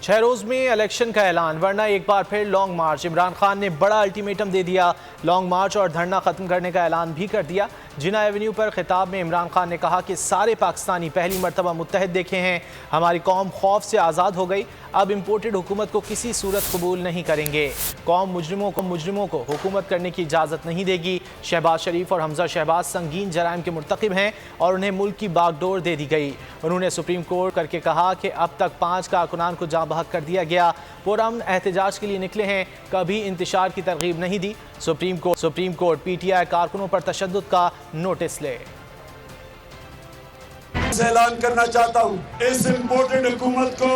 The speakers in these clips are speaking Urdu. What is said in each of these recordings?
6 روز میں الیکشن کا اعلان، ورنہ ایک بار پھر لانگ مارچ۔ عمران خان نے بڑا الٹیمیٹم دے دیا، لانگ مارچ اور دھرنا ختم کرنے کا اعلان بھی کر دیا۔ جناح ایونیو پر خطاب میں عمران خان نے کہا کہ سارے پاکستانی پہلی مرتبہ متحد دیکھے ہیں، ہماری قوم خوف سے آزاد ہو گئی، اب امپورٹڈ حکومت کو کسی صورت قبول نہیں کریں گے۔ قوم مجرموں کو حکومت کرنے کی اجازت نہیں دے گی۔ شہباز شریف اور حمزہ شہباز سنگین جرائم کے مرتکب ہیں اور انہیں ملک کی باغ ڈور دے دی گئی۔ انہوں نے سپریم کورٹ کر کے کہا کہ اب تک 5 کارکنان کو جاں بحق کر دیا گیا، پرامن احتجاج کے لیے نکلے ہیں، کبھی انتشار کی ترغیب نہیں دی۔ Supreme court P T I کارکنوں پر تشدد کا نوٹس لے۔ اعلان کرنا چاہتا ہوں، اس امپورٹڈ حکومت کو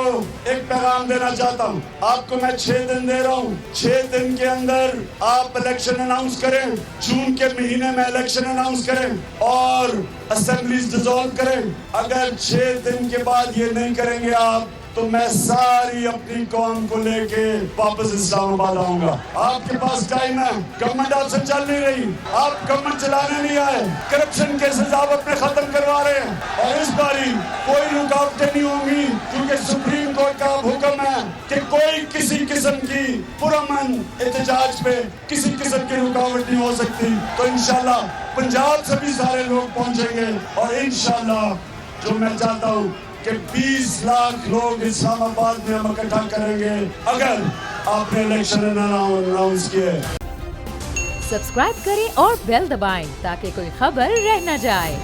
ایک پیغام دینا چاہتا ہوں۔ آپ کو میں 6 دن دے رہا ہوں، 6 دن کے اندر آپ الیکشن اناؤنس کریں، جون کے مہینے میں الیکشن اناؤنس کریں اور اسمبلیز ڈیزالو کریں۔ اگر 6 دن کے بعد یہ نہیں کریں گے آپ تو میں ساری اپنی قوم کو لے کے واپس اسلام آباد آؤں گا۔ آپ کے پاس ٹائم ہے، گورنمنٹ آپ سے چل نہیں رہی، آپ گورنمنٹ چلانے نہیں آئے، کرپشن کیسز آپ اپنے ختم کروا رہے ہیں اور اس باری کوئی رکاوٹیں نہیں ہوں گی، کیونکہ سپریم کورٹ کا حکم ہے کہ کوئی کسی قسم کی پرامن احتجاج پہ کسی قسم کی رکاوٹ نہیں ہو سکتی۔ تو انشاءاللہ پنجاب سے بھی سارے لوگ پہنچیں گے اور انشاءاللہ جو میں چاہتا ہوں کہ 20 لاکھ لوگ اسلام آباد میں ہم اکٹھا کریں گے اگر آپ نے الیکشن اناؤنس کیے۔ سبسکرائب کریں اور بیل دبائیں تاکہ کوئی خبر رہ نہ جائے۔